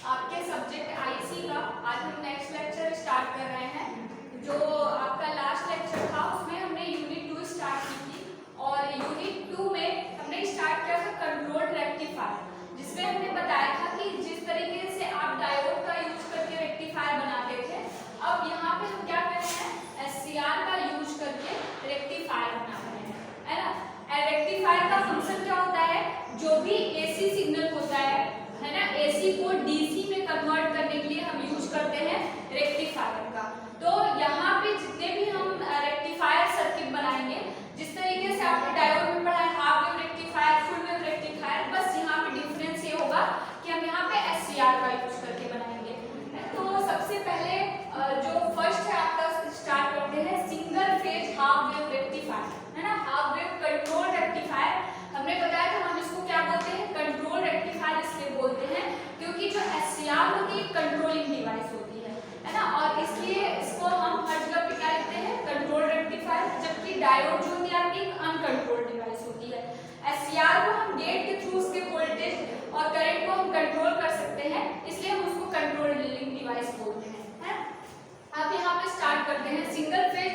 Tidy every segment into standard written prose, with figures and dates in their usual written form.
आपके subject IC का आज हम नेक्स्ट लेक्चर स्टार्ट कर रहे हैं। जो आपका लास्ट लेक्चर था उसमें हमने यूनिट 2 स्टार्ट की थी और यूनिट 2 में हमने स्टार्ट किया था कंट्रोल रेक्टिफायर, जिसमें हमने बताया था कि जिस तरीके से आप डायोड का यूज करके रेक्टिफायर बनाते थे, अब यहाँ पे हम क्या कर रहे हैं, एससीआर का यूज करके रेक्टिफायर बना रहे हैं, है ना। रेक्टिफायर का फंक्शन क्या होता है, जो भी एसी सिग्नल होता है ना, एसी को डीसी में कन्वर्ट करने के लिए हम यूज करते हैं रेक्टिफायर का। तो यहाँ पे जितने भी हम रेक्टिफायर सर्किट बनाएंगे, जिस तरीके से आपने डायोड में पढ़ा है half wave rectifier, full wave rectifier, बस यहाँ पे डिफरेंस ये होगा कि हम यहाँ पे एससीआर का यूज करके बनाएंगे। तो सबसे पहले जो फर्स्ट है आपका स्टार्ट करते हैं single phase half wave rectifier, है ना। हाफ वेव कंट्रोल रेक्टिफायर हमने बताया था, हम इसको क्या बोलते हैं, कंट्रोल रेक्टिफायर इसलिए बोलते हैं क्योंकि जो एससीआर होती है कंट्रोलिंग डिवाइस होती है ना, और इसलिए इसको हम हर जगह पे क्या लिखते हैं, कंट्रोल रेक्टिफायर, जबकि डायोड जो होती है आपकी अनकंट्रोल्ड डिवाइस होती है। एससीआर को हम गेट के थ्रू उसके वोल्टेज और करंट को हम कंट्रोल कर सकते हैं, इसलिए हम उसको कंट्रोलिंग डिवाइस बोलते हैं। अब यहाँ पे स्टार्ट करते हैं single phase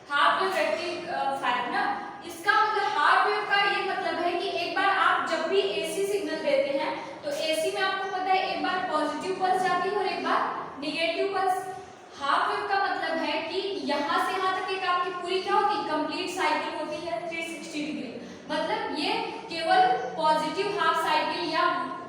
half wave rectifier ना। इसका मतलब हाफ वेव का ये मतलब है कि एक बार आप जब भी एसी सिग्नल देते हैं तो एसी में आपको पता है एक बार पॉजिटिव पल्स जाती है और एक बार नेगेटिव पल्स। हाफ वेव का मतलब है कि यहाँ से यहाँ तक एक आपकी पूरी क्या होती है, कंप्लीट साइकिल होती है 360 डिग्री। मतलब ये केवल पॉजिटिव हाफ साइकिल या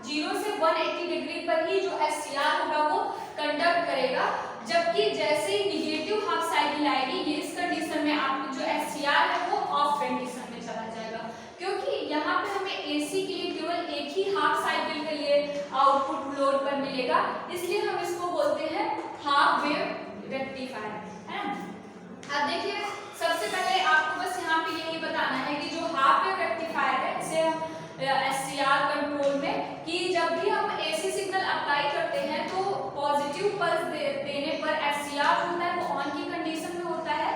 0 से 180 डिग्री पर ही जो एससीआर होगा वो कंडक्ट करेगा, जबकि जैसे ही नेगेटिव हाफ साइकिल आएगी, ये इस कंडीशन में आपको जो एससीआर है वो ऑफ कंडीशन में चला जाएगा, क्योंकि यहाँ पे हमें एसी के लिए केवल एक ही हाफ साइकिल के लिए आउटपुट लोड पर मिलेगा, इसलिए हम इसको बोलते हैं हाफ वेव रेक्टिफायर, है ना। अब देखिए सबसे पहले आपको बस यहाँ पे यही बताना है कि जो हाफ वेव रेक्टिफायर है इसे हम एससीआर कंट्रोल में, कि जब भी हम एसी सिग्नल अप्लाई करते हैं तो पॉजिटिव पल्स देने पर एससीआर होता है वो ऑन की कंडीशन में होता है,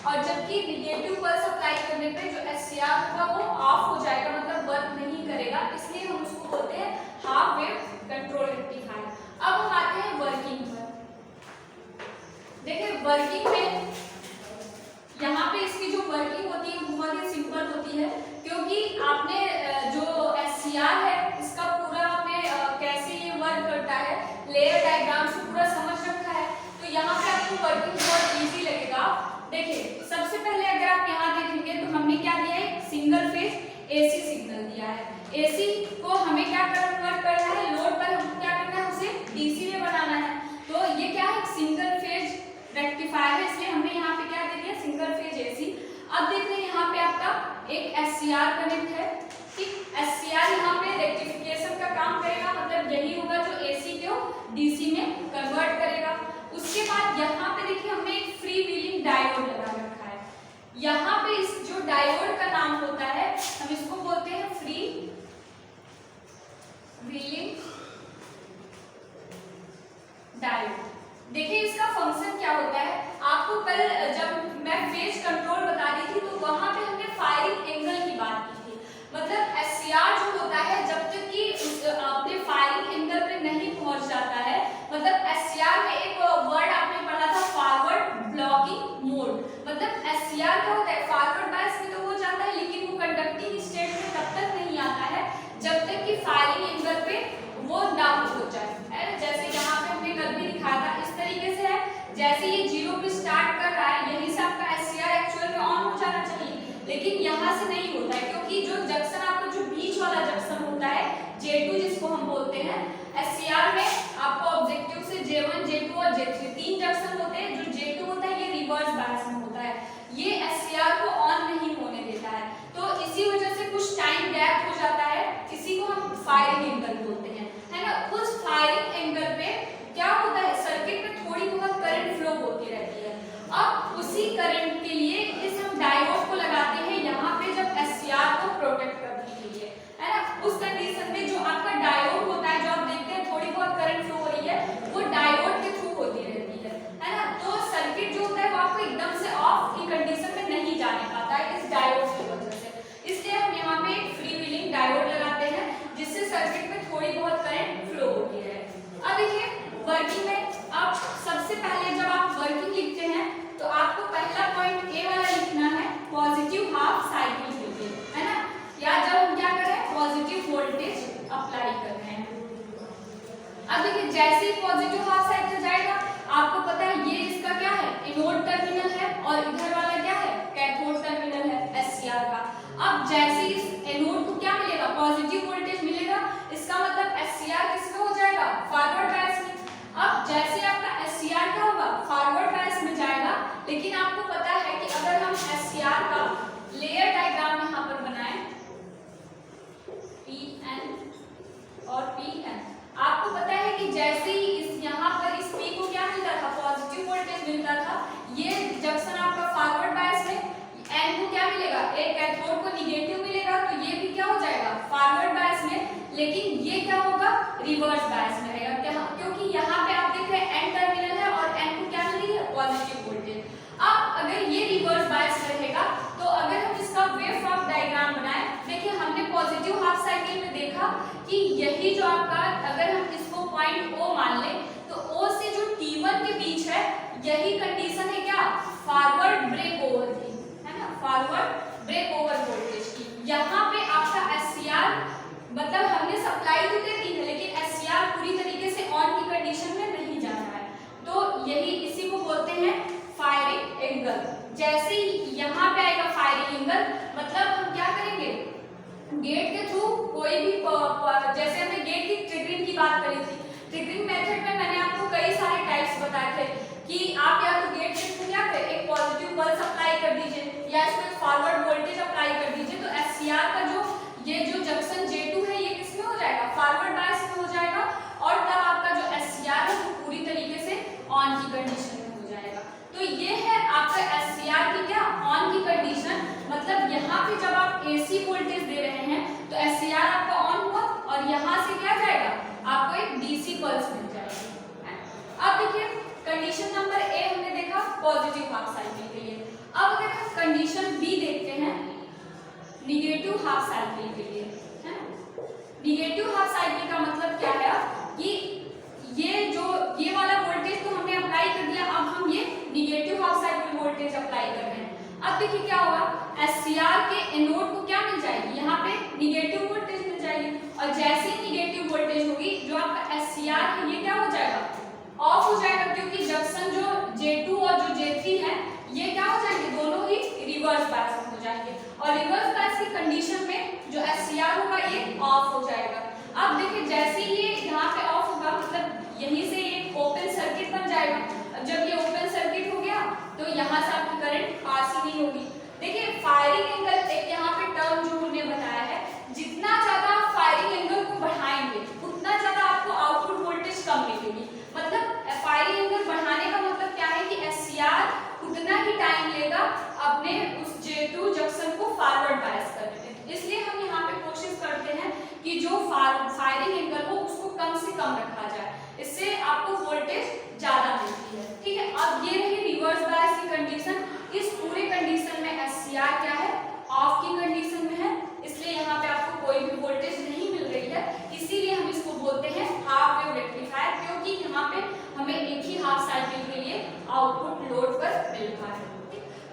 और जबकि नेगेटिव पल्स अप्लाई करने पे जो एससीआर होगा वो ऑफ हो जाएगा, मतलब वर्क नहीं करेगा, इसलिए हम उसको बोलते हैं हाफ वेव कंट्रोल रेक्टिफायर। अब हम आते हैं वर्किंग पर। देखिए वर्किंग में यहाँ पे इसकी जो वर्किंग होती है बहुत ही सिंपल होती है, क्योंकि आपने जो एससीआर है इसका पूरा आपने कैसे ये वर्क करता है लेयर डायग्राम से पूरा समझ रखा है, तो यहाँ पे आपको वर्किंग बहुत इजी लगेगा। देखिए सबसे पहले अगर आप यहाँ देखेंगे तो हमने क्या दिया है, सिंगल फेज एसी सिग्नल दिया है। एसी को हमें क्या कन्वर्ट करना है, लोड पर हमको क्या करना है, उसे डीसी में बनाना है। तो ये क्या है, सिंगल फेज रेक्टिफायर है, इसलिए हमने यहाँ पे क्या दे दिया, सिंगल फेज एसी। अब देख रहे हैं यहाँ पे आपका एक एससीआर कनेक्ट है, ठीक। एससीआर यहाँ पे रेक्टिफिकेशन का काम करेगा, मतलब यही होगा जो एसी को डीसी में कन्वर्ट करेगा। उसके बाद यहाँ पे देखिए हमने एक फ्री व्हीलिंग डायोड लगा रखा है। यहाँ पे इस जो डायोड का नाम होता है हम इसको बोलते हैं फ्री व्हीलिंग डायोड। देखिए इसका फंक्शन क्या होता है, आपको कल जब मैं फेज कंट्रोल बता रही थी तो वहां पे हमने फायरिंग एंगल की बात की थी, मतलब एससीआर जो होता है जब तक कि अपने फायरिंग एंगल पे नहीं पहुंच जाता है, मतलब एससीआर में एक वर्ड आपने पढ़ा था फॉरवर्ड ब्लॉकिंग मोड, मतलब एससीआर क्या होता है, फॉरवर्ड बायस में तो हो जाता है लेकिन वो कंडक्टिंग स्टेट में तब तक नहीं आता है जब तक कि फायरिंग एंगल पे वो ना हो जाए, जैसे यहाँ पे हमने कल भी दिखाया था इस तरीके से है, जैसे ये 0 पे स्टार्ट कर रहा है यहीं से आपका एससीआर एक्चुअल में ऑन हो जाना चाहिए, लेकिन यहाँ से नहीं होता है, क्योंकि जो जंक्शन आपका जो बीच वाला जंक्शन होता है J2 जिसको हम बोलते हैं, एससीआर में आपको ऑब्जेक्टिव से J1, J2 और J3 तीन जंक्शन होते हैं। जो J2 होता है ये रिवर्स बायस में होता है, ये एससीआर को ऑन नहीं होने देता है, तो इसी वजह से कुछ टाइम गैप हो जाता है, इसी को हम फायरिंग एंगल बोलते हैं, है ना। उस फायरिंग एंगल पे क्या होता है, सर्किट में थोड़ी बहुत करंट फ्लो होती रहती है। अब उसी करंट के लिए इस हम डायोड को लगाते हैं यहाँ पे जब एससीआर को प्रोटेक्ट करने के लिए, है ना। उस कंडीशन में जो आपका डायोड होता है, जो आप देखते हैं थोड़ी बहुत अब देखिए जैसे ही पॉजिटिव हाफ साइकिल जाएगा, आपको पता है ये इसका क्या है, एनोड टर्मिनल है, और इधर वाला क्या है, कैथोड टर्मिनल है एससीआर का। अब जैसे ही इस एनोड को क्या मिलेगा, पॉजिटिव वोल्टेज मिलेगा, इसका मतलब एससीआर किसमें हो जाएगा, फॉरवर्ड बायस में। अब जैसे आपका एससीआर क्या होगा, फॉरवर्ड बायस में जाएगा। लेकिन आपको पता है कि अगर हम एससीआर का लेयर डायग्राम यहाँ पर बनाएं, पीएन और पीएन, आपको पता है कि जैसे ही इस यहाँ पर इस पी को क्या मिलता था, पॉजिटिव वोल्टेज मिलता था, ये जंक्शन आपका फॉरवर्ड बायस में, एन को क्या मिलेगा, एक कैथोड को निगेटिव मिलेगा, तो ये भी क्या हो जाएगा, फॉरवर्ड बायस में। लेकिन ये क्या होगा, रिवर्स बायस में रहेगा, क्या, क्योंकि यहाँ पे आप देख रहे हैं एन टर्मिनल है और एन को क्या मिल रही है, पॉजिटिव वोल्टेज। अब अगर ये रिवर्स बायस रहेगा, तो अगर हम इसका वेवफॉर्म डायग्राम बनाएं, देखिए हमने पॉजिटिव हाफ साइकिल में देखा कि यही जो आपका, अगर हम इसको पॉइंट ओ मान लें, तो ओ से जो T1 के बीच है, यही कंडीशन है क्या, फॉरवर्ड ब्रेक ओवर की, है ना, फॉरवर्ड ब्रेक ओवर वोल्टेज की। यहाँ पे आपका एससीआर, मतलब हमने सप्लाई तो दे दी है, लेकिन एससीआर पूरी तरीके से ऑन की कंडीशन में नहीं जा रहा है, तो यही इसी को बोलते हैं फायरिंग एंगल। जैसे ही यहाँ पे आएगा फायरिंग एंगल, मतलब हम क्या करेंगे, गेट के थ्रू कोई भी जैसे हमने गेट की ट्रिगरिंग की बात करी थी, ट्रिगरिंग मेथड में मैंने आपको कई सारे टाइप्स बताए थे कि आप या तो गेट के थ्रू क्या करें, एक पॉजिटिव पल्स अप्लाई कर दीजिए या इसमें फॉरवर्ड वोल्टेज अप्लाई कर दीजिए, तो एससीआर का जो ये जो जंक्शन J2 है, ये किसमें हो जाएगा, फॉरवर्ड बायस में हो जाएगा, और तब आपका जो एससीआर है वो पूरी तरीके से ऑन की कंडीशन में हो जाएगा। तो ये है आपका एससीआर की क्या, ऑन की कंडीशन। मतलब यहाँ पे जब आप एसी वोल्टेज दे रहे हैं तो एससीआर आपका ऑन हुआ, और यहाँ से क्या जाएगा, आपको एक डीसी पल्स मिल जाएगी। अब देखिए कंडीशन नंबर ए हमने देखा पॉजिटिव हाफ साइकिल के लिए। अब अगर हम कंडीशन बी देखते हैं निगेटिव हाफ साइकिल के लिए, है ना। निगेटिव हाफ साइकिल का मतलब क्या है कि ये वाला वोल्टेज तो हमने अप्लाई कर दिया, अब हम ये negative half cycle voltage apply कर रहे हैं। अब देखिए क्या होगा, एससीआर के एनोड को क्या मिल जाएगी, यहाँ पे निगेटिव वोल्टेज मिल जाएगी, और जैसे ही निगेटिव वोल्टेज होगी, जो आपका एससीआर है ये क्या हो जाएगा, ऑफ हो जाएगा, क्योंकि जंक्शन जो J2 और जो J3 है, ये क्या हो जाएंगे, दोनों ही रिवर्स बायस हो जाएंगे, और रिवर्स बायस की कंडीशन में जो एससीआर होगा ये ऑफ हो जाएगा। अब देखिए जैसे ही ये यहाँ पे ऑफ होगा, मतलब यहीं से एक ओपन सर्किट बन जाएगा। अब जब ये ओपन सर्किट हो गया, तो यहाँ से आपकी करंट पास ही नहीं होगी। देखिए फायरिंग एंगल एक यहाँ पे टर्म जो हमने बताया है, जितना ज्यादा आप फायरिंग एंगल को बढ़ाएंगे, उतना ज्यादा आपको आउटपुट वोल्टेज कम मिलेगी। मतलब फायरिंग एंगल बढ़ाने का मतलब क्या है कि एससीआर उतना ही टाइम लेगा अपने उस J2 जंक्शन को फॉरवर्ड बायस करने में। इसलिए हम यहाँ पे कोशिश करते हैं कि जो फायरिंग एंगल हो उसको कम से कम रखा जाए, इससे आपको वोल्टेज ज्यादा मिलती है। ठीक है, अब ये रही रिवर्स बायस की कंडीशन। इस पूरे कंडीशन में एससीआर क्या है, ऑफ की कंडीशन में है, इसलिए यहाँ पे आपको कोई भी वोल्टेज नहीं मिल रही है, इसीलिए हम इसको बोलते हैं हाफ वेव रेक्टिफायर, क्योंकि यहाँ पे हमें एक ही हाफ साइकिल के लिए आउटपुट लोड पर मिल रहा है।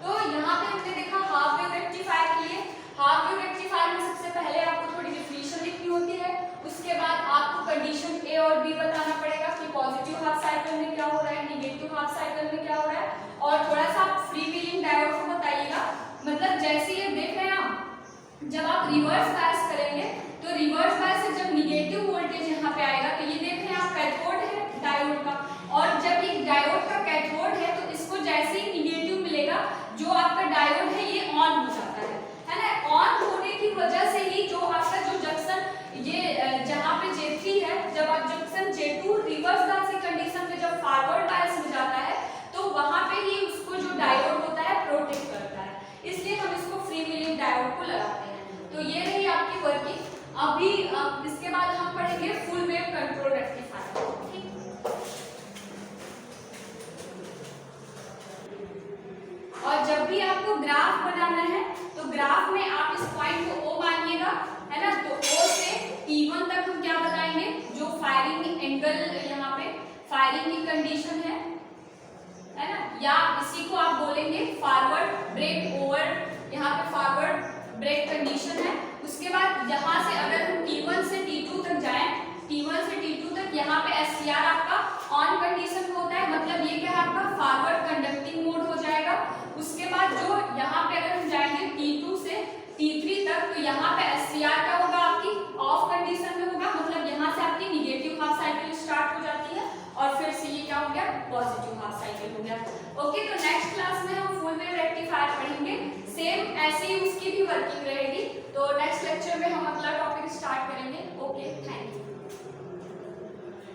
तो यहाँ पे हमने देखा हाफ वेव रेक्टिफायर के लिए। हाफ वेव रेक्टिफायर में सबसे पहले आपको थोड़ी डेफिनेशन लिखनी होती है, उसके बाद आपको कंडीशन ए और बी बताना पड़ेगा कि पॉजिटिव हाफ साइकिल में क्या हो रहा है, निगेटिव हाफ साइकिल में क्या हो रहा है, और थोड़ा सा आप फ्री व्हीलिंग डायोड को बताइएगा। मतलब जैसे ये देख रहे हैं आप, जब आप रिवर्स बायस करेंगे तो रिवर्स बायस से जब निगेटिव वोल्टेज यहाँ पे आएगा, तो ये देख रहे हैं आप कैथोड है डायोड का, और जब ये डायोड का कैथोड है तो इसको जैसे ही निगेटिव मिलेगा, जो आपका डायोड है ये ऑन हो जाता है ना। ऑन होने की वजह से ही जो आपका जो जंक्शन ये जहाँ पे J3 है, जब आप जंक्शन J2 रिवर्स बायस की कंडीशन में जब फॉरवर्ड बायस में जाता है, तो वहां पे ही उसको जो डायोड होता है प्रोटेक्ट करता है, इसलिए हम इसको फ्री व्हीलिंग डायोड को लगाते हैं। तो ये रही आपकी वर्किंग। अभी इसके बाद हम पढ़ेंगे फुल वेव कंट्रोल रेक्टिफायर। और जब भी आपको ग्राफ बनाना है तो ग्राफ में आप इस पॉइंट को O मानिएगा, है ना। तो O से T1 तक हम क्या बताएंगे, जो फायरिंग एंगल यहाँ पे फायरिंग की कंडीशन है ना, या इसी को आप बोलेंगे फॉरवर्ड ब्रेक ओवर, यहाँ पे फॉरवर्ड ब्रेक कंडीशन है। उसके बाद यहाँ से अगर हम T1 से T2 तक जाएं, T1 से T2 तक यहाँ पे SCR आपका ऑन कंडीशन में होता है, मतलब ये क्या है आपका फॉरवर्ड कंडक्टिंग मोड हो जाएगा। उसके बाद जो यहाँ पे अगर हम जाएंगे T2 से T3 तक, तो यहाँ पे SCR क्या होगा आपकी ऑफ कंडीशन में होगा, मतलब यहाँ से आपकी निगेटिव हाफ साइकिल स्टार्ट हो जाती है और फिर से ये क्या हो गया पॉजिटिव हाफ साइकिल हो गया। ओके, तो नेक्स्ट क्लास में हम फुल वेव रेक्टिफायर पढ़ेंगे, सेम ऐसे ही उसकी भी वर्किंग रहेगी। तो नेक्स्ट लेक्चर में हम अगला टॉपिक स्टार्ट करेंगे। Okay, thank you.